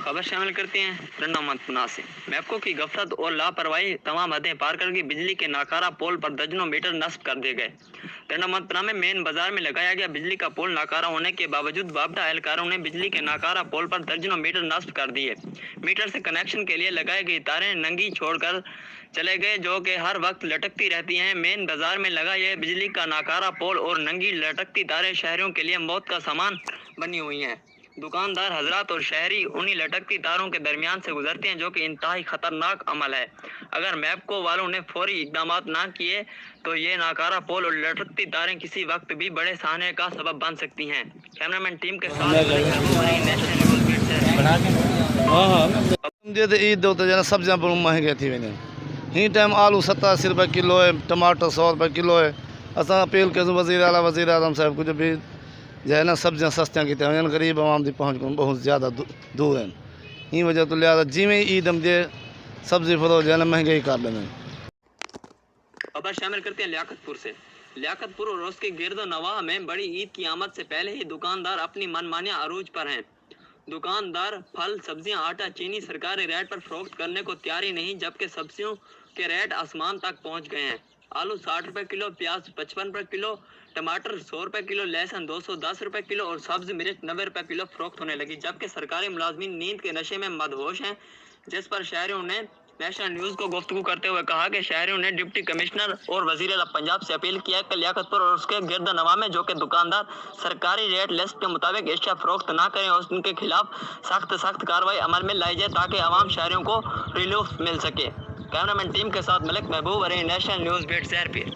खबर शामिल करते हैं रन्ना पुना से। मैपको की गफलत और लापरवाही तमाम हदें पार करके बिजली के नाकारा पोल पर दर्जनों मीटर नस्ब कर दिए गए। रन्ना में मेन बाजार में लगाया गया बिजली का पोल नाकारा होने के बावजूद बाबडा एहलकारों ने बिजली के नाकारा पोल पर दर्जनों मीटर नस्ब कर दिए। मीटर से कनेक्शन के लिए लगाई गई तारें नंगी छोड़कर चले गए, जो कि हर वक्त लटकती रहती हैं। मेन बाजार में लगा यह बिजली का नाकारा पोल और नंगी लटकती तारें शहरियों के लिए मौत का सामान बनी हुई हैं। दुकानदार हजरात और शहरी उन्हीं लटकती तारों के दरमियान से गुजरते हैं, जो कि इंतहाई खतरनाक अमल है। अगर मैपको वालों ने फौरी इकदाम ना किए तो ये नाकारा पोल और लटकती तारें किसी वक्त भी बड़े सहाने का सबब बन सकती हैं। कैमरामैन टीम के साथ ईद दो तो जना सब्जियां बहुत महंगे थी वञनि। ही टाइम आलू 87 रुपए किलो है, टमाटर 100 रुपए किलो है। असां अपील कयूं वज़ीर आज़म साहब कुछ भी जो है ना सब्जियां सस्तियां की वञनि, गरीब आवाम की पहुँच को बहुत ज़्यादा दूर हैं। ही वजह तो लिहाजा जिमें ईद हमदे सब्जी फरोश जो है ना महंगाई कर दें। खबर शामिल करते हैं लियाकतपुर से। लियाकतपुर और उसके गिरदो नवाह में बड़ी ईद की आमद से पहले ही दुकानदार अपनी मनमानियां अरूज पर हैं। दुकानदार फल, सब्जियां, आटा, चीनी सरकारी रेट पर फरोख्त करने को तैयार ही नहीं, जबकि सब्जियों के रेट आसमान तक पहुंच गए हैं। आलू 60 रुपए किलो, प्याज 55 रुपए किलो, टमाटर 100 रुपए किलो, लहसुन 210 रुपए किलो और सब्ज मिर्च 90 रुपए किलो फरोख्त होने लगी। जबकि सरकारी मुलाजमीन नींद के नशे में मदहोश हैं, जिस पर शहरियों ने नेशनल न्यूज़ को गुफ्तगू करते हुए कहा कि शहरियों ने डिप्टी कमिश्नर और वजीर आला पंजाब से अपील किया है कि लियाकतपुर और उसके गिरद नवा में जो कि दुकानदार सरकारी रेट लिस्ट के मुताबिक एशिया फरोख्त ना करें और उनके खिलाफ सख्त कार्रवाई अमल में लाई जाए, ताकि आवाम शहरियों को रिलीफ मिल सके। कैमरामैन टीम के साथ मलिक महबूब अरे नेशनल न्यूज़ बेट शहरपीर।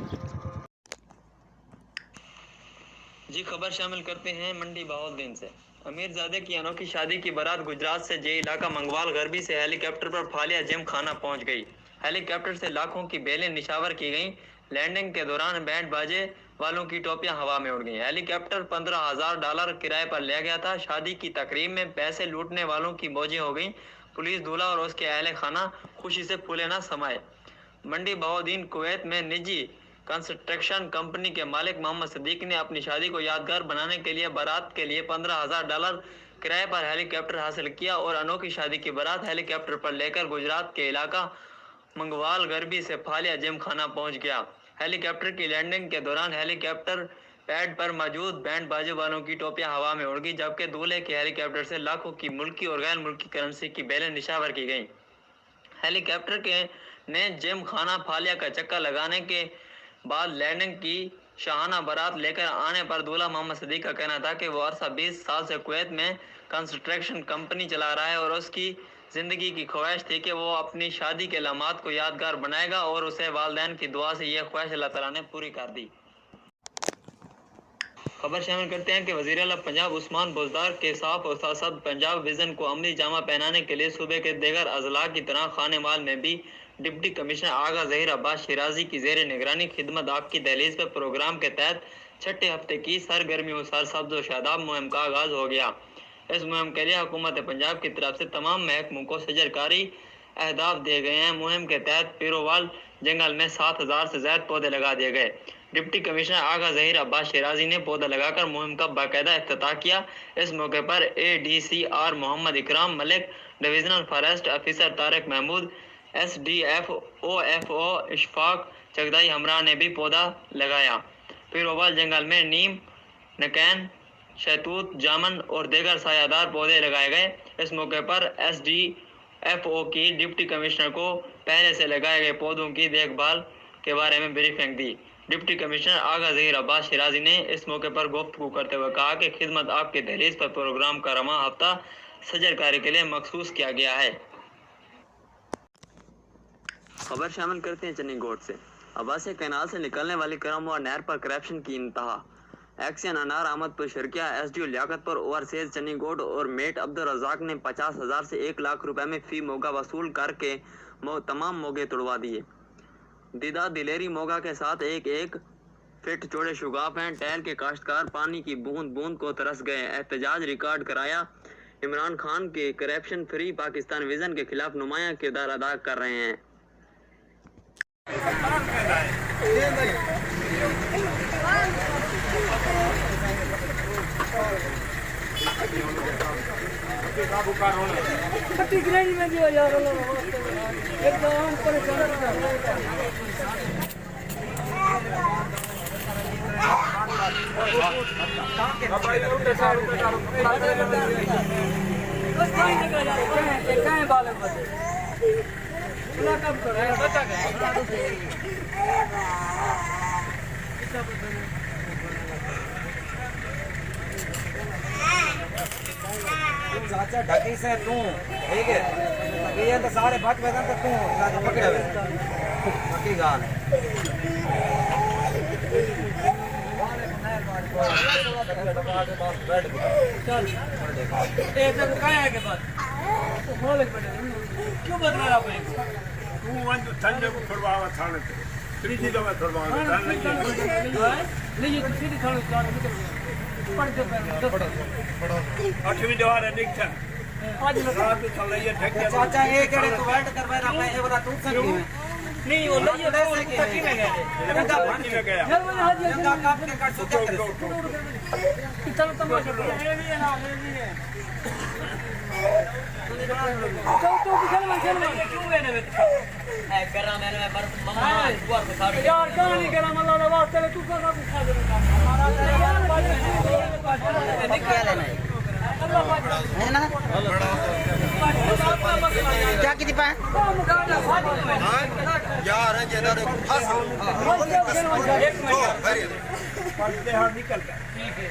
जी खबर शामिल करते हैं मंडी बहाउद्दीन से। अमीरजादे की अनोखी शादी की बारात गुजरात से जे इलाका मंगवाल गरबी से हेलीकॉप्टर पर फालिया जिम खाना पहुंच गई। हेलीकॉप्टर से लाखों की बेलें निशावर की गईं। लैंडिंग के दौरान बैंड बाजे वालों की टोपियां हवा में उड़ गईं। हेलीकॉप्टर $15,000 किराए पर लिया गया था। शादी की तकरीब में पैसे लूटने वालों की मौजें हो गईं। पुलिस, दूल्हा और उसके अहले खाना खुशी से फूले न समाये। मंडी बहाउद्दीन कुवैत में निजी कंस्ट्रक्शन कंपनी के मालिक मोहम्मद सदीक ने अपनी शादी को यादगार बनाने के लिए बारात के लिए $15,000 किराए पर हेलीकॉप्टर हासिल किया और अनोखी शादी की बारात हेलीकॉप्टर पर लेकर गुजरात के इलाका मंगवाल गरबी से फालिया जिम खाना पहुंच गया। हेलीकॉप्टर की लैंडिंग के दौरान हेलीकॉप्टर पैड पर मौजूद बैंड बाजे वालों की टोपियां हवा में उड़ गई, जबकि दूल्हे के हेलीकॉप्टर से लाखों की मुल्की और गैर मुल्की करेंसी की बेलें निशावर की गई। हेलीकॉप्टर के ने जिम खाना फालिया का चक्कर लगाने के बाद लैंडिंग की शाहाना बारात लेकर आने पर दूल्हा मोहम्मद सदीक का कहना था कि वो अरसा 20 साल से कुवैत में कंस्ट्रक्शन कंपनी चला रहा है और उसकी ज़िंदगी की ख्वाहिश थी कि वो अपनी शादी के लम्हात को यादगार बनाएगा और उसे वालिदैन की दुआ से यह ख्वाहिश अल्लाह ताला ने पूरी कर दी। खबर शामिल करते हैं कि वज़ीर आला पंजाब उस्मान बुज़दार के साफ और साथ पंजाब विजन को अमली जामा पहनाने के लिए सूबे के दीगर अजला की तरह खानेमाल में भी डिप्टी कमिश्नर आगा ज़हीर अब्बास शिराजी की ज़ेर निगरानी खिदमत आपकी दहलीज पर प्रोग्राम के तहत छठे हफ्ते की सरगर्मियों सरसब्ज़ व शादाब मुहिम का आगाज़ हो गया। इस मुहिम के लिए हुकूमत पंजाब की तरफ से तमाम महकमों को सजरकारी अहदाफ दिए गए हैं। मुहिम के तहत पीरोवाल जंगल में 7,000 से ज़्यादा पौधे लगा दिए गए। डिप्टी कमिश्नर आगा ज़हीर अब्बास शिराजी ने पौधा लगाकर मुहिम का बाकायदा इफ्तिताह किया। इस मौके पर ADCR Mohammad Ikram Malik, divisional forest officer Tariq Mahmood, SDF OFO Ishfaq चगदाई हमरा ने भी पौधा लगाया। पीरोवाल जंगल में नीम, नकैन, शहतूत, जामन और दीगर सायादार पौधे लगाए गए। इस मौके पर SDFO की डिप्टी कमिश्नर को पहले से लगाए गए पौधों की देखभाल के बारे में ब्रीफिंग दी। डिप्टी कमिश्नर आगा ज़हीर अब्बास शिराजी ने इस मौके पर गुफ्तगू करते हुए कहा कि खिदमत आपके दहलीज पर प्रोग्राम का रमा हफ्ता सजरकारी के लिए मखसूस किया गया है। खबर शामिल करते हैं चन्नीगोट से। अब्बासिया कैनाल से निकलने वाली करमवा नहर पर करप्शन की इंतहा। एक्शन अनार अहमदपुर शर्किया, SDO लियाकतपुर, ओवरसेज चन्नीगोट और मेट अब्दुल रज़ाक ने 50,000 से 1 लाख रुपए में फी मोगा वसूल करके तमाम मोगे तोड़वा दिए। दीदा दिलेरी मोगा के साथ एक फिट चौड़े शुगाफ हैं। टहल के काश्तकार पानी की बूंद बूंद को तरस गए। एहतजाज रिकॉर्ड कराया। इमरान खान के करप्शन फ्री पाकिस्तान विजन के खिलाफ नुमाया किरदार अदा कर रहे हैं। खट्टी ग्रेवी में दियो यार एकदम परेशान चाचा ढकी से तू ठीक है ये तो सारे बच बचन तो तू पकड़े हुए बाकी गाल चल एक दिन का है के बाद तो बोल पड़े क्यों बदला रहा भाई तू वन ठंडे को छुड़वावा थाने पे त्रीजी दफा छुड़वावा नहीं ये सीधी थाने पड़ दे आठवीं दफा निकटा आज रात को चल ये ठेके चाचा ये केड़े तू वेट करवा रहा मैं ये वाला तू सकती है नहीं वो लइए तो तकी में गए जगह पानी में गया यार वो हां जी जंगा काट के काट सो क्या करे चलो तमाशा ये भी है ना ये भी है तो किसान क्यों है ना ए करा मैंने पर मम्मा दुआर पे सारे यार कहानी करा मल्ला दा वास्ते तू का कुछ खा दे हमारा यार निकल लेना है ना क्या की दीपा यार ये दादा फंस पलटे हां निकल गया ठीक है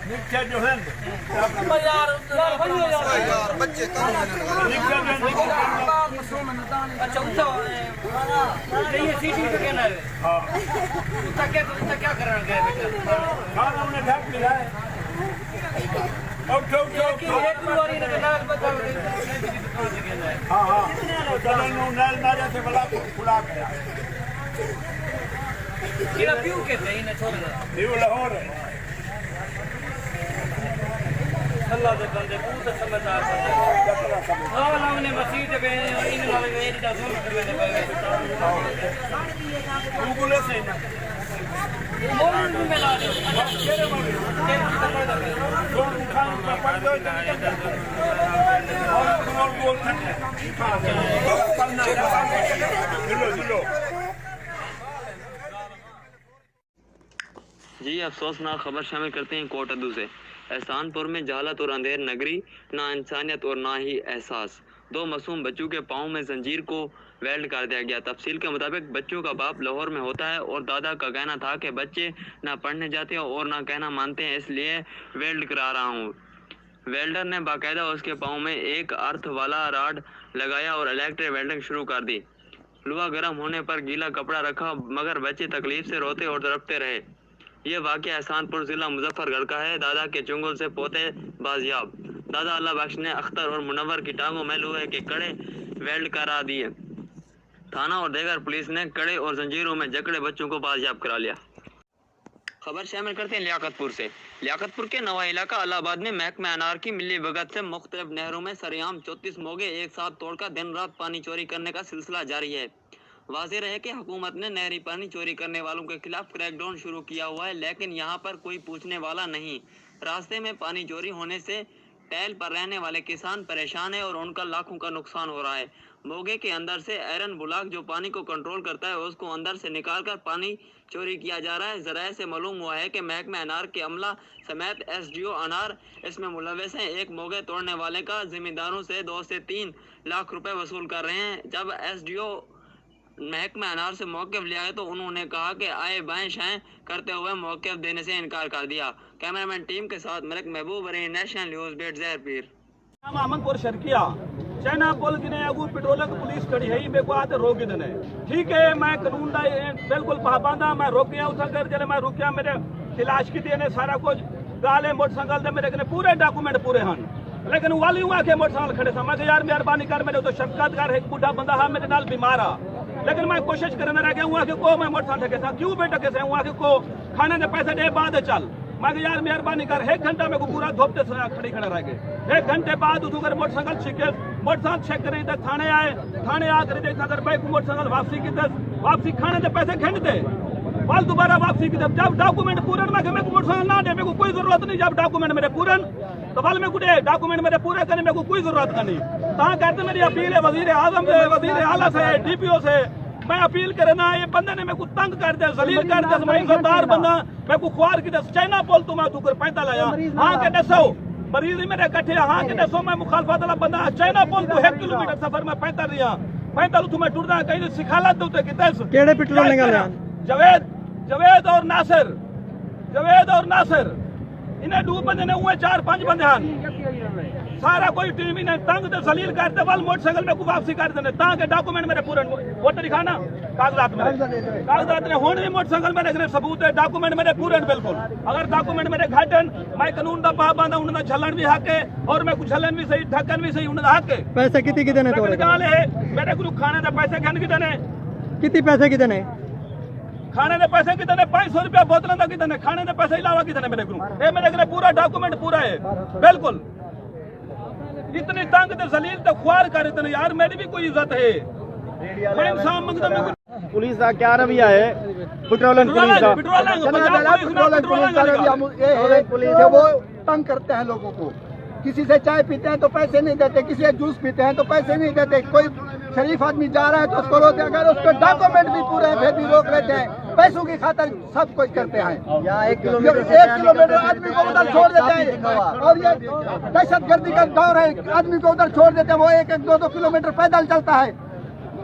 निकटा जो है यार बच्चे निकटा अच्छा उठो ये सीटी पे कहना है हां क्या करना गए बेटा खाना उन्हें ढक लिया है उठो एक बारी ने नाल बताओ हां हां चलो नो नाल मारे से बला खुला गया ये पीऊ के थे इन्हें छोड़ दे ये लाहौर है अल्लाह दे बंदे बहुत समझदार बंदे हां हमने मसीह पे इन नाल मेरी दा सुन कर मैंने उगले से ना मोर में ला दो तेरे मारे कौन खान पर पड़ दो और बोल सकते दिलो जी अफसोसनाक खबर शामिल करते हैं कोटअदू से। एहसानपुर में जहालत और अंधेर नगरी, ना इंसानियत और ना ही एहसास। दो मासूम बच्चों के पाँव में जंजीर को वेल्ड कर दिया गया। तफसील के मुताबिक बच्चों का बाप लाहौर में होता है और दादा का कहना था कि बच्चे ना पढ़ने जाते और ना कहना मानते हैं, इसलिए वेल्ड करा रहा हूँ। वेल्डर ने बाकायदा उसके पाँव में एक अर्थ वाला राड लगाया और इलेक्ट्रिक वेल्डिंग शुरू कर दी। लोहा गर्म होने पर गीला कपड़ा रखा, मगर बच्चे तकलीफ से रोते और तड़पते रहे। ये वाक़या एहसानपुर ज़िला मुजफ्फरगढ़ का है। दादा के चुंगल से पोते बाजियाब। दादा अल्लाह बख्श ने अख्तर और मुनव्वर की टांगों में लोहे के कड़े वेल्ड करा दिए। थाना और देगर पुलिस ने कड़े और जंजीरों में जकड़े बच्चों को बाजियाब करा लिया। खबर शामिल करते हैं लियाकतपुर से। लियाकतपुर के नवा इलाका अलाहाबाद में महकमा अनार की मिली भगत से मुख्तलिफ नहरों में सरेआम 34 मोगे एक साथ तोड़कर दिन रात पानी चोरी करने का सिलसिला जारी है। वाज़ेह रहे कि हुकूमत ने नहरी पानी चोरी करने वालों के खिलाफ क्रैकडाउन शुरू किया हुआ है, लेकिन यहाँ पर कोई पूछने वाला नहीं। रास्ते में पानी चोरी होने से टहल पर रहने वाले किसान परेशान है और उनका लाखों का नुकसान हो रहा है। मोगे के अंदर से आयरन ब्लॉक जो पानी को कंट्रोल करता है उसको अंदर से निकालकर पानी चोरी किया जा रहा है। ज़राए से मालूम हुआ है कि महकमा अनार के अमला समेत SDO अनार इसमें मुलव्वस हैं। एक मोगे तोड़ने वाले का जिम्मेदारों से 2 से 3 लाख रुपए वसूल कर रहे हैं। जब SDO महकमा अनार से मौक़िफ़ लिया है तो उन्होंने कहा कि आए बाएं शाएं करते हुए मौक़िफ़ देने से इनकार कर दिया। कैमरामैन टीम के साथ मलिक महबूब रहे, नेशनल न्यूज़ बेट ज़हर पीर। अहमदपुर शर्किया चाइना पुल गिने अगू पेट्रोल पुलिस खड़ी है बेको आते रोक देने ठीक है। मैं कानून का बिल्कुल पाबंदा मैं रोकिया उस जब मैं रुकिया मेरे खिलाश की देने सारा कुछ गाले मोटरसाइकिल दे मेरे पूरे डॉक्यूमेंट पूरे हैं, लेकिन वाली हुआ के मोटरसाइकिल खड़े था। मैं यार मेहरबानी कर मेरे तो शफकत कर एक बूढ़ा बंदा है मेरे नाल बीमार आ, लेकिन मैं कोशिश करने रह गया हुआ कि को मैं मोटरसाइकिल ठके था क्यों बेटा कैसे हुआ कि को खाने के पैसे दे बाद चल। मैं यार मेहरबानी कर 1 घंटा मेरे को पूरा धोपते खड़ी खड़े रह गए। 1 घंटे बाद उधर मोटरसाइकिल चेक करे इधर थाने आए, थाने आकर देखा कर भाई मोटरसाइकिल वापसी की वापसी खाने के पैसे खंड दे बाल दोबारा वापसी की जब डॉक्यूमेंट पूरन में मोटरसाइकिल ना दे मेरे को कोई जरूरत नहीं। जब डॉक्यूमेंट मेरे पूरन तो वाल में कुछ डॉक्यूमेंट मेरे पूरे करने में कोई जरूरत नहीं। कहाँ कहते मेरी अपील है वजीर आजम से, वजीर आला से, DPO से मैं अपील करना। ये बंदे ने मेरे को तंग कर दिया, जलील कर दिया, मैं इज्जतदार बंदा मेरे को ख्वार की दस चाइना बोल तो मैं तू कर पैदा लाया। हाँ के दसो मरीज मेरे कट्ठे, हाँ के दसो मैं मुखालफत वाला बंदा चाइना बोल तो 1 किलोमीटर सफर में पैदा रहा, पैदा तू मैं टुरदा कहीं सिखालत दो केड़े पेट्रोल निकाले जवेद और नासिर इन्हें 2 बंदे ने हुए 4-5 बंदे हैं सारा कोई टीम इन्हें तंग ते जलील करते वाल मोटरसाइकिल में को वापसी कर देने ताकि डॉक्यूमेंट मेरे पूरे वोटर दिखाना कागजात ने होने भी मोटरसाइकिल में रखने सबूत है, डॉक्यूमेंट मेरे पूरे बिल्कुल। अगर डॉक्यूमेंट मेरे घाटन मैं कानून का पाबंद हूं, उन्हें झलन भी हक है और मैं कुछ झलन भी सही ढक्कन भी सही उन्हें हक है। पैसे कितने कितने मेरे को खाने के पैसे कहने कितने कितने पैसे कितने खाने के पैसे कितने 500 रुपया बोतलों का कितने खाने के पैसे अलावा कितने मेरे को ये मेरे पूरा डॉक्यूमेंट पूरा है बिल्कुल। इतनी तंग ते जलील ते ख्वार कर इतने यार मेरी भी कोई इज्जत है। मैं इंसान मंगता मैं पुलिस का क्या रवैया है? पेट्रोलिंग पुलिस है वो तंग करते हैं लोगों को। किसी से चाय पीते हैं तो पैसे नहीं देते, किसी से जूस पीते हैं तो पैसे नहीं देते। कोई शरीफ आदमी जा रहा है तो उसको रोकते, अगर उसके डॉक्यूमेंट भी पूरे हैं फिर भी रोक लेते हैं। पैसों की खातिर सब कुछ करते हैं। 1 किलोमीटर आदमी को उधर छोड़ देते हैं और ये दहशतगर्दी का दौर है, आदमी को उधर छोड़ देते हैं। वो 1-2 किलोमीटर पैदल चलता है।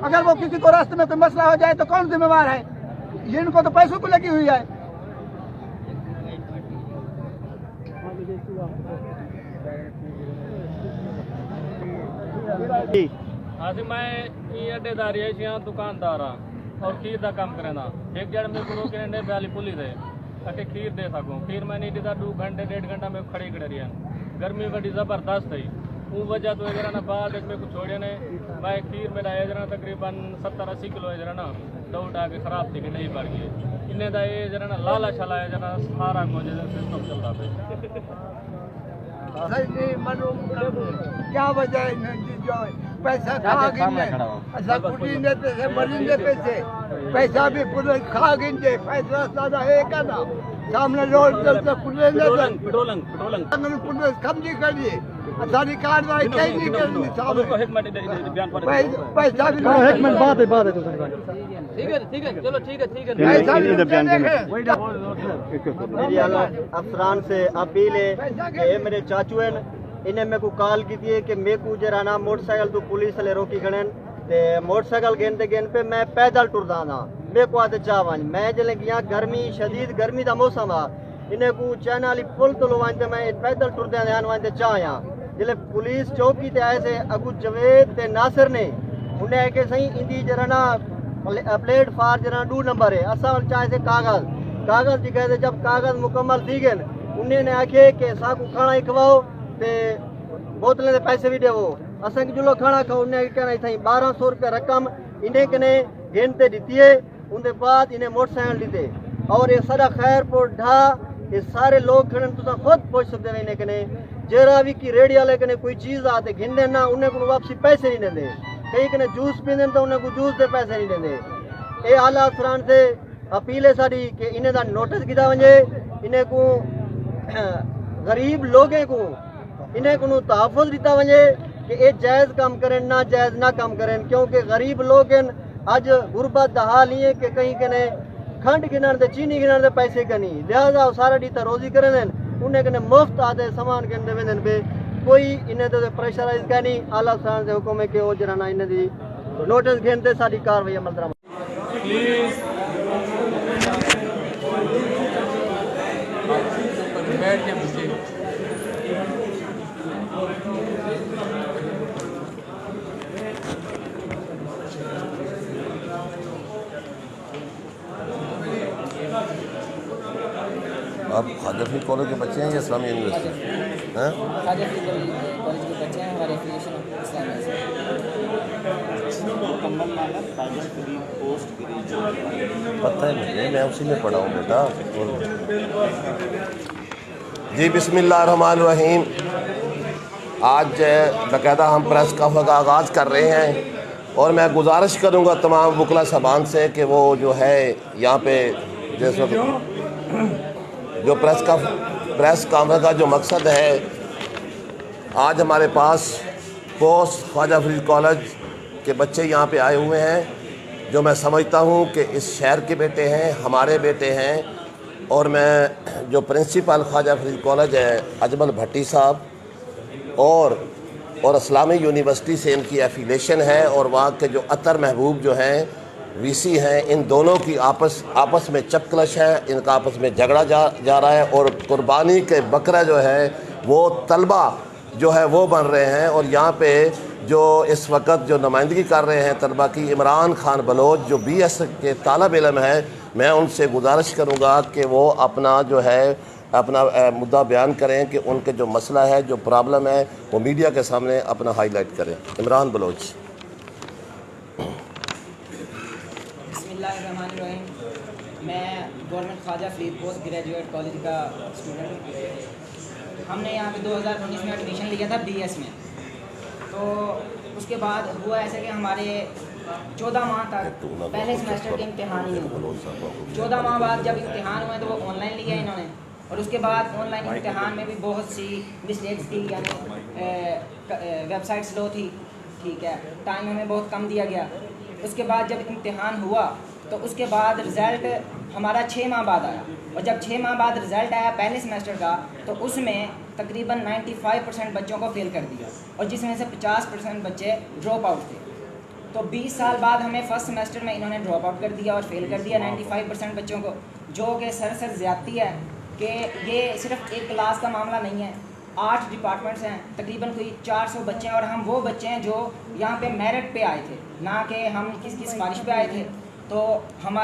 अगर वो किसी को रास्ते में कोई मसला हो जाए तो कौन जिम्मेवार है? ये इनको तो पैसों को लगी हुई है। हाँ जी मैं ये अड्डेदारी है यहाँ दुकानदार और खीर का काम करेना। एक जड़ में गुरु के ने ब्याली पुलिस है ताकि खीर दे सकूँ। खीर मैं नहीं देता 2 घंटे 1.5 घंटा में खड़ी खड़ी रही। गर्मी बड़ी ज़बरदस्त है वो वजह तो जरा ना बाद एक में कुछ छोड़े ने मैं खीर मेरा है जरा तकरीबन 70-80 किलो है जरा ना दौड़ आके खराब थी कि नहीं बढ़ गई इन्हें दा ये जरा ना लाला छला है जरा सारा को सिस्टम चल रहा है। क्या वजह है जो पैसा खा गिने ऐसा कुटी ने पैसे मरीने पैसा भी पूरे खा गिने पैसा ज्यादा है का ना सामने रोड चलते पूरे पेट्रोलिंग पुलिस समझी करिए सारी कार्रवाई कहीं नहीं करनी सामने पैसा भी 1 मिनट बाद है तो ठीक है चलो ठीक है पैसा भी मेरी अफसरान से अपील है कि ये मेरे चाचू हैं इन्हें मेरे को कॉल की थी कि मेरे को जरा ना मोटरसाइकिल तो पुलिस वाले रोकी खड़े ते मोटरसाइकिल गेंद पे मैं पैदल टुरदा था मेरे को आते चाह वन मैं जल्द यहाँ गर्मी शदीद गर्मी का मौसम आ इन्हें को चाइना वाली पुल तो लो मैं पैदल टुरदे ध्यान वाते चाह यहाँ जिले पुलिस चौकी ते आए से अगू जवेद ते नासिर ने उन्हें आके सही इंदी जरा ना प्लेटफार्म जरा 2 नंबर है असा चाहे से कागज दिखाए थे। जब कागज मुकम्मल थी गए उन्हें ने आखे कि साकू खाना ही खवाओ ते बोतलें पैसे भी देवो असा जुलो खाना खाओ उन्हें कहना थी 1200 रुपया रकम इन्हें कने गिनते दी है उनके बाद इन्हें मोटरसाइकिल दीते और ये सारा खैरपुर ढा ये सारे लोग खड़े तुम खुद पहुंच सकते हैं इन्हें कने जरा भी की रेडी वाले कने कोई चीज आते घिन देना उन्हें को वापसी पैसे नहीं देते कई कने जूस पीते तो उन्हें को जूस दे पैसे नहीं देते। ये आला अफसरान से अपील है साड़ी कि इन्हें दा नोटिस किया वजे इन्हें को गरीब लोगों को इन्हें को तहफ़ुज़ दिता वजे कि ये जायज़ काम करें ना जायज़ ना काम करें क्योंकि गरीब लोग अज गुरबत का हाल ही है कि कहीं कने खंड गिनण दे चीनी गिनण दे पैसे कनी लिहाजा सारा डी रोजी करें उन्हें कने मुफ्त आते सामान गिनते वेंदन पे कोई इन्हें तो प्रेशराइज करनी आला अफसरान से हुक्म है कि वो जरा ना इन्हें दी नोटिस गिनते सारी कार्रवाई अमल दरामद बैठ के मुझे आप खाजफी कॉलेज के बच्चे हैं या इस्लामी यूनिवर्सिटी हैं? खाजफी कॉलेज के बच्चे हैं हमारे एफिलिएशन इस्लामी से पता है मुझे मैं उसी में पढ़ा हूँ बेटा। जी बिस्मिल्लाहिर्रहमानिर्रहीम। आज बाकायदा हम प्रेस कॉन्फ्रेंस का आगाज़ कर रहे हैं और मैं गुजारिश करूँगा तमाम वकला साहबान से कि वो जो है यहाँ पे जिस वक्त जो प्रेस कॉन्फ्रेंस का जो मकसद है आज हमारे पास पोस्ट ख्वाजा फरीद कॉलेज के बच्चे यहाँ पे आए हुए हैं, जो मैं समझता हूँ कि इस शहर के बेटे हैं, हमारे बेटे हैं। और मैं जो प्रिंसिपल ख्वाजा फरीद कॉलेज है अजमल भट्टी साहब और इस्लामी यूनिवर्सिटी से इनकी एफिलेशन है, और वहाँ के जो अतर महबूब जो हैं वीसी हैं, इन दोनों की आपस में चपकलश है, इनका आपस में झगड़ा जा रहा है। और कुर्बानी के बकरा जो है वो तलबा जो है वो बन रहे हैं। और यहाँ पे जो इस वक्त जो नुमाइंदगी कर रहे हैं तलबा की, इमरान खान बलोच जो BS के तालब इल्म है, मैं उनसे गुजारिश करूँगा कि वो अपना जो है अपना मुद्दा बयान करें कि उनके जो मसला है, जो प्रॉब्लम है, वो मीडिया के सामने अपना हाईलाइट करें। इमरान बलोच। बिस्मिल्लाहिर्रहमानिर्रहीम। मैं government Khwaja Farid post graduate college का स्टूडेंट हूँ। हमने यहाँ पे 2019 में एडमिशन लिया था BS में। तो उसके बाद हुआ ऐसा कि हमारे 14 माह तक पहले सेमेस्टर के इम्तिहान ही हुए। 14 माह बाद जब इम्तिहान हुए तो वो ऑनलाइन लिया इन्होंने, और उसके बाद ऑनलाइन इम्तिहान में भी बहुत सी मिस्टेक्स थी, यानी वेबसाइट स्लो थी, ठीक है, टाइम हमें बहुत कम दिया गया। उसके बाद जब इम्तिहान हुआ तो उसके बाद रिज़ल्ट हमारा 6 माह बाद आया, और जब 6 माह बाद रिज़ल्ट आया पहले सेमेस्टर का, तो उसमें तकरीबन 95% बच्चों को फेल कर दिया, और जिसमें से 50% बच्चे ड्रॉप आउट थे। तो 20 साल बाद हमें फर्स्ट सेमेस्टर में इन्होंने ड्रॉप आउट कर दिया और फेल कर दिया 95% बच्चों को, जो कि सर ज़्यादती है कि ये सिर्फ एक क्लास का मामला नहीं है। 8 डिपार्टमेंट्स हैं, तकरीबन कोई 400 बच्चे हैं, और हम वो बच्चे हैं जो यहाँ पे मेरिट पे आए थे, ना कि हम किसकी सिफारिश पे आए थे। तो हम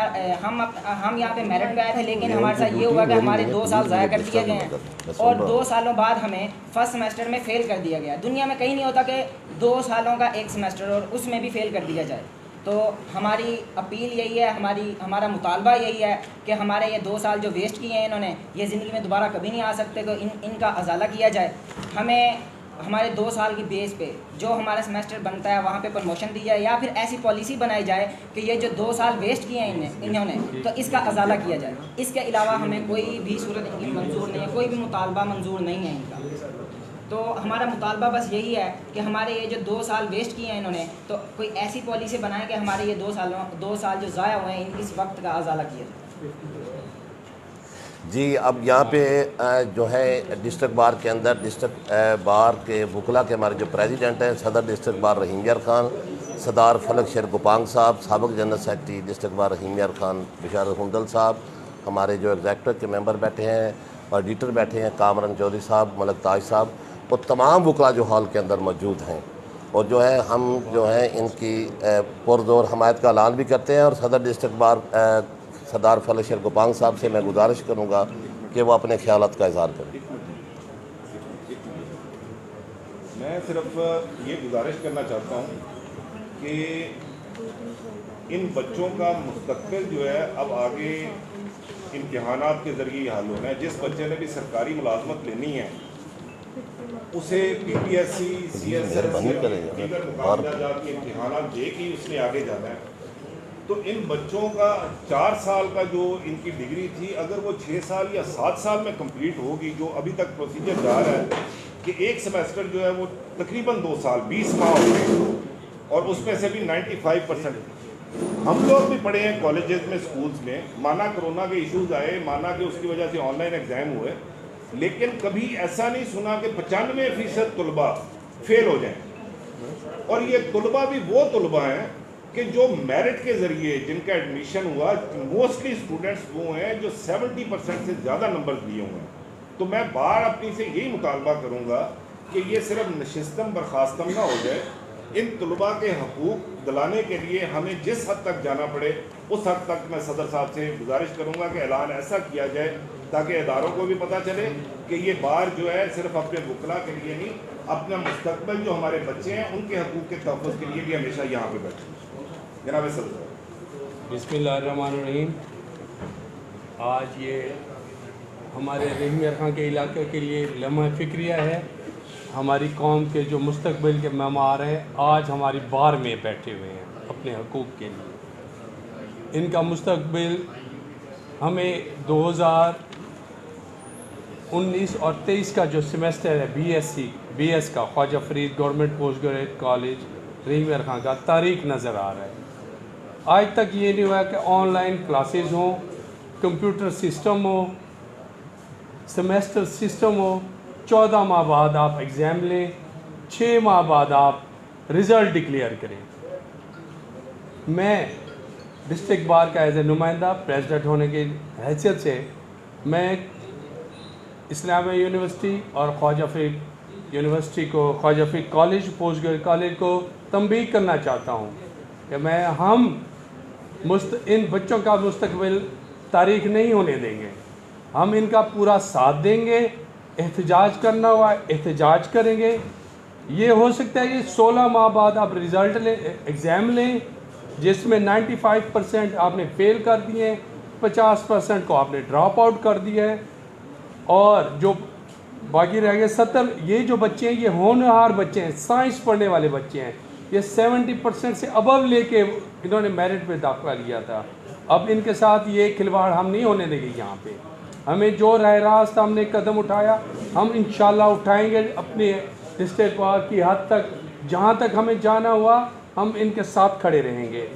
यहाँ पे मेरिट पे आए थे, लेकिन हमारे साथ ये हुआ कि हमारे 2 साल ज़ाया कर दिए गए हैं, और 2 सालों बाद हमें फर्स्ट सेमेस्टर में फ़ेल कर दिया गया। दुनिया में कहीं नहीं होता कि 2 सालों का एक सेमेस्टर और उसमें भी फ़ेल कर दिया जाए। तो हमारी अपील यही है, हमारा मुतालबा यही है कि हमारे ये 2 साल जो वेस्ट किए हैं इन्होंने, ये ज़िंदगी में दोबारा कभी नहीं आ सकते, तो इनका अजाला किया जाए। हमें हमारे 2 साल की बेस पे जो हमारा सेमेस्टर बनता है वहाँ पे प्रमोशन दी जाए, या फिर ऐसी पॉलिसी बनाई जाए कि ये जो 2 साल वेस्ट किए हैं इन्होंने, तो इसका अजाला किया जाए। इसके अलावा हमें कोई भी सूरत मंजूर नहीं है, कोई भी मुतालबा मंजूर नहीं है इनका। तो हमारा मुतालबा बस यही है कि हमारे ये जो 2 साल वेस्ट किए हैं इन्होंने, तो कोई ऐसी पॉलिसी बनाए कि हमारे ये 2 साल जो ज़ाया हुए हैं इस वक्त का अजाला किया जाए। जी, अब यहाँ पे जो है डिस्ट्रिक्ट बार के अंदर डिस्ट्रिक्ट बार के वकला के हमारे जो प्रेसिडेंट हैं, सदर डिस्ट्रिक्ट बार रहीम यार खान, सरदार फलक शेर गोपांग साहब, साबिक जनरल सेक्रेटरी डिस्ट्रिक्ट बार रहीम यार खान, बिशारत हुंदल साहब, हमारे जो एग्जेक्टिव के मेंबर बैठे हैं, और एडिटर बैठे हैं कामरान चौधरी साहब, मलक ताज साहब, वो तमाम वकला जो हॉल के अंदर मौजूद हैं। और जो है हम जो है इनकी पुरजोर हमायत का ऐलान भी करते हैं। और सदर डिस्ट्रिक्ट बार सरदार फलक शेर गोपांग साहब से मैं गुजारिश करूँगा कि वो अपने ख्यालात का इज़हार करें। मैं सिर्फ ये गुजारिश करना चाहता हूँ कि इन बच्चों का मुस्तकबिल जो है अब आगे इम्तिहानात के ज़रिए हल होना है। जिस बच्चे ने भी सरकारी मुलाजमत लेनी है उसे PPSC, CSS दीगर मुकाबला के इम्तिहानात दे के उसने आगे जाना है। तो इन बच्चों का 4 साल का जो इनकी डिग्री थी, अगर वो 6 साल या 7 साल में कंप्लीट होगी, जो अभी तक प्रोसीजर जा रहा है कि एक सेमेस्टर जो है वो तकरीबन 2 साल 20 माह हो गए, और उसमें से भी 95% हम लोग भी पढ़े हैं कॉलेजेस में, स्कूल्स में। माना कोरोना के इश्यूज आए, माना कि उसकी वजह से ऑनलाइन एग्ज़ाम हुए, लेकिन कभी ऐसा नहीं सुना कि 95% तलबा फेल हो जाएं। और ये तलबा भी वो तलबा हैं कि जो मेरिट के ज़रिए जिनका एडमिशन हुआ, मोस्टली स्टूडेंट्स वो हैं जो 70% से ज़्यादा नंबर लिए हुए हैं। तो मैं बार अपनी से यही मुतालबा करूँगा कि ये सिर्फ नशिस्तम बर्खास्तम ना हो जाए। इन तलबा के हकूक़ दिलाने के लिए हमें जिस हद तक जाना पड़े उस हद तक मैं सदर साहब से गुजारिश करूँगा कि ऐलान ऐसा किया जाए ताकि इदारों को भी पता चले कि ये बार जो है सिर्फ अपने वकला के लिए नहीं, अपना मुस्तकबिल जो हमारे बच्चे हैं उनके हकूक़ के तहफ़्फ़ुज़ के लिए भी हमेशा यहाँ पे बैठे। जनाब सदर। बिस्मिल्लाहिर्रहमानिर्रहीम। आज ये हमारे रहीम यार खान के इलाके के लिए लम्हा फ़िक्रिया है। हमारी कौम के जो मुस्तकबिल के मेमार हैं आज हमारी बार में बैठे हुए हैं अपने हकूक़ के लिए। इनका मुस्तकबिल हमें 2019 और 23 का जो सेमेस्टर है BSc BS का Khwaja Farid government post graduate college Rahim Yar Khan का तारीख नज़र आ रहा है। आज तक ये नहीं हुआ कि ऑनलाइन क्लासेस हों, कंप्यूटर सिस्टम हो, सेमेस्टर सिस्टम हो, 14 माह बाद आप एग्ज़ाम लें, 6 माह बाद आप रिज़ल्ट डिक्लेयर करें। मैं डिस्ट्रिक्ट बार का एज ए नुमाइंदा प्रेसिडेंट होने की हैसियत से मैं इस्लामिया यूनिवर्सिटी और ख्वाजा फरीद यूनिवर्सिटी को, Khwaja Farid college post graduate college को तंबीह करना चाहता हूँ कि हम इन बच्चों का मुस्तकबिल तारीख नहीं होने देंगे। हम इनका पूरा साथ देंगे। एहतजाज करना हुआ एहतजाज करेंगे। ये हो सकता है कि 16 माह बाद आप रिज़ल्ट लें, एग्ज़ाम लें, जिसमें 95% आपने फेल कर दिए, 50% को आपने ड्रॉप आउट कर दिया है, और जो बाकी रह गए 70, ये जो बच्चे हैं ये होनहार बच्चे हैं, साइंस पढ़ने वाले बच्चे हैं। ये 70% से अबव लेके इन्होंने मेरिट पे दाखिला लिया था। अब इनके साथ ये खिलवाड़ हम नहीं होने देंगे। यहाँ पे हमें जो राह रास्त हमने कदम उठाया, हम इंशाल्लाह उठाएंगे अपने डिस्ट्रिक्ट बार की हद तक। जहाँ तक हमें जाना हुआ हम इनके साथ खड़े रहेंगे।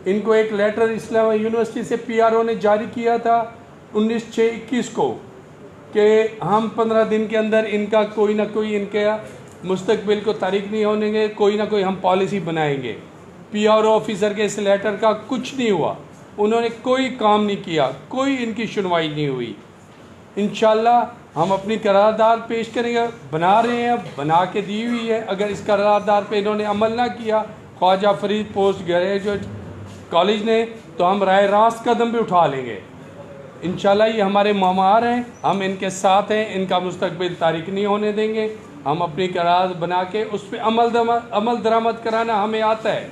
इनको एक लेटर इस्लामिया यूनिवर्सिटी से PRO ने जारी किया था 19/6/21 को कि हम 15 दिन के अंदर इनका कोई ना कोई इनके मुस्तकबिल को तारीख नहीं होने देंगे, कोई ना कोई हम पॉलिसी बनाएंगे। PRO ऑफिसर के इस लेटर का कुछ नहीं हुआ, उन्होंने कोई काम नहीं किया, कोई इनकी सुनवाई नहीं हुई। इंशाल्लाह हम अपनी करारदाद पेश करेंगे, बना रहे हैं, बना के दी हुई है। अगर इस करारदाद पे इन्होंने अमल ना किया Khwaja Farid post graduate college ने, तो हम राय रास्त कदम भी उठा लेंगे। इंशाल्लाह ये हमारे मामार हैं, हम इनके साथ हैं, इनका मुस्तकबिल तारीख नहीं होने देंगे। हम अपनी करारदाद बना के उस पर अमल दरामद कराना हमें आता है।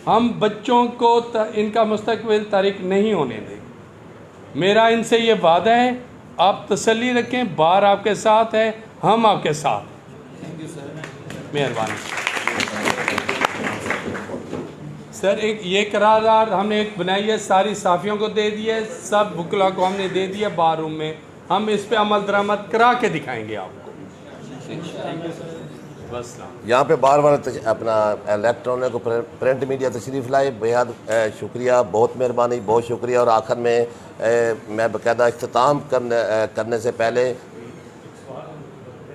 हम बच्चों को इनका मुस्तकबिल तारीख नहीं होने देंगे। मेरा इनसे ये वादा है, आप तसल्ली रखें, बार आपके साथ है, हम आपके साथ। मेहरबानी सर। एक ये करारदाद हमने एक बनाई है, सारी साफियों को दे दी है, सब वकला को हमने दे दिया बार रूम में। हम इस पे अमल दरामद करा के दिखाएंगे आपको। बस यहाँ पे बार बार अपना इलेक्ट्रॉनिक प्रिंट मीडिया तशरीफ़ लाए, बेहद शुक्रिया, बहुत मेहरबानी, बहुत शुक्रिया। और आखिर में मैं बाकायदा इख्तिताम करने से पहले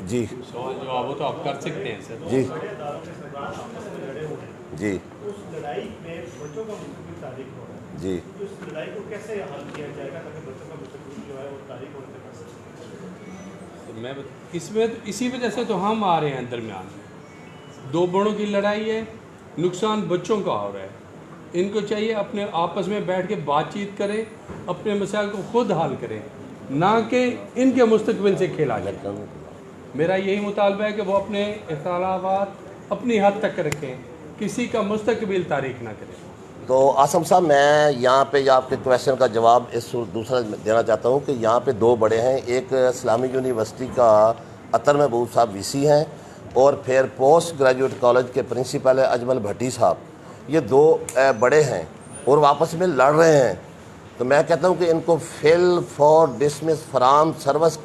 जी सवाल जवाब तो आप कर सकते हैं सर। जी जी उस लड़ाई में बच्चों का मुस्तकबिल तारीख हो रहा है जी, उस लड़ाई को कैसे हल किया जाएगा ताकि बच्चों का मुस्तकबिल जो है वो तारीख होने तक कर सके? मैं इसमें इसी वजह से तो हम आ रहे हैं दरमियान। दो बड़ों की लड़ाई है, नुकसान बच्चों का हो रहा है। इनको चाहिए अपने आपस में बैठ के बातचीत करें, अपने मसाइल को खुद हल करें, ना कि इनके मुस्तकबिल से खेला जाए। मेरा यही मुतालबा है कि वो अपने इख्तिलाफात अपनी हद तक रखें, किसी का मुस्तकबिल तारीख ना करें। तो आसम साहब, मैं यहाँ पे आपके क्वेश्चन का जवाब इस दूसरा देना चाहता हूँ कि यहाँ पे दो बड़े हैं। एक इस्लामी यूनिवर्सिटी का अतर महबूब साहब VC हैं, और फिर पोस्ट ग्रेजुएट कॉलेज के प्रिंसिपल है अजमल भट्टी साहब। ये दो बड़े हैं और आपस में लड़ रहे हैं। तो मैं कहता हूँ कि इनको fail for dismiss from service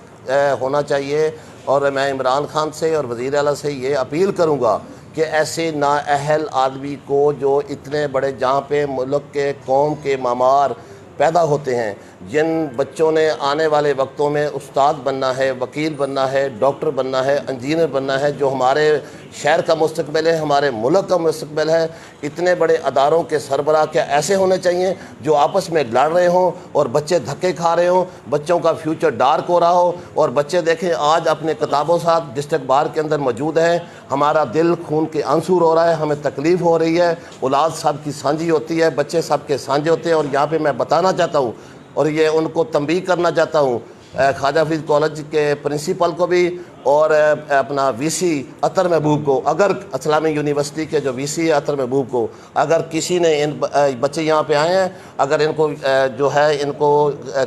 होना चाहिए। और मैं इमरान खान से और वज़ीर आला से ये अपील करूँगा कि ऐसे नाअहल आदमी को, जो इतने बड़े, जहाँ पे मुल्क के कौम के मामार पैदा होते हैं, जिन बच्चों ने आने वाले वक्तों में उस्ताद बनना है, वकील बनना है, डॉक्टर बनना है, इंजीनियर बनना है, जो हमारे शहर का मुस्तकबिल है, हमारे मुल्क का मुस्तकबिल है, इतने बड़े अदारों के सरबराह क्या ऐसे होने चाहिए जो आपस में लड़ रहे हों और बच्चे धक्के खा रहे हों, बच्चों का फ्यूचर डार्क हो रहा हो। और बच्चे देखें आज अपने किताबों साथ डिस्ट्रिक्ट बार के अंदर मौजूद हैं। हमारा दिल खून के आंसू रो रहा है, हमें तकलीफ़ हो रही है। औलाद सब की साझी होती है, बच्चे सब के साझे होते हैं। और यहाँ पर मैं बताना चाहता हूँ और ये उनको तंबीह करना चाहता हूँ, ख्वाजा फरीद कॉलेज के प्रिंसिपल को भी और अपना VC अतर महबूब को, अगर इस्लामी यूनिवर्सिटी के जो VC है अतर महबूब को, अगर किसी ने इन बच्चे यहाँ पे आए हैं, अगर इनको जो है इनको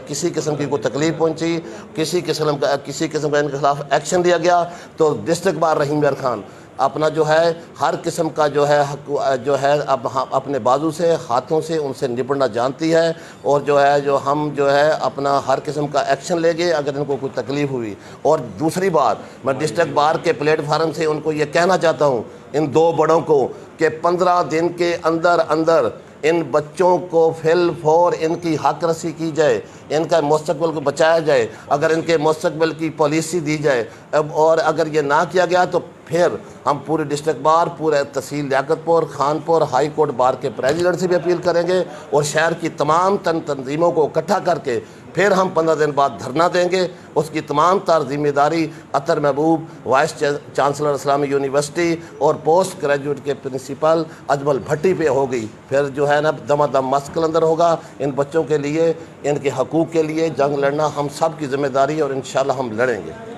किसी किस्म की कोई तकलीफ़ पहुँची, किसी किस्म का इनके खिलाफ एक्शन लिया गया, तो डिस्ट्रिक्ट बार रहीम यार खान अपना जो है हर किस्म का जो है अब अपने बाजू से हाथों से उनसे निपटना जानती है, और जो हम जो है अपना हर किस्म का एक्शन लेंगे अगर इनको कोई तकलीफ़ हुई। और दूसरी बात, मैं डिस्ट्रिक्ट बार के प्लेटफार्म से उनको ये कहना चाहता हूँ इन दो बड़ों को कि 15 दिन के अंदर अंदर इन बच्चों को फिल फॉर इनकी हक रसी की जाए, इनका मुस्तकबिल को बचाया जाए, अगर इनके मुस्तकबिल की पॉलिसी दी जाए। अब और अगर ये ना किया गया तो फिर हम पूरे डिस्ट्रिक्ट बार, पूरे तहसील Liaquatpur, Khanpur, high court bar के प्रेसिडेंट से भी अपील करेंगे और शहर की तमाम तंजीमों को इकट्ठा करके फिर हम 15 दिन बाद धरना देंगे। उसकी तमाम तार जिम्मेदारी अतर महबूब, वाइस चांसलर इस्लामी यूनिवर्सिटी और पोस्ट ग्रेजुएट के प्रिंसिपल अजमल भट्टी पे होगी। फिर जो है ना दमादम मस्क अंदर होगा। इन बच्चों के लिए, इनके हकूक़ के लिए जंग लड़ना हम सब की जिम्मेदारी और इंशाल्लाह हम लड़ेंगे।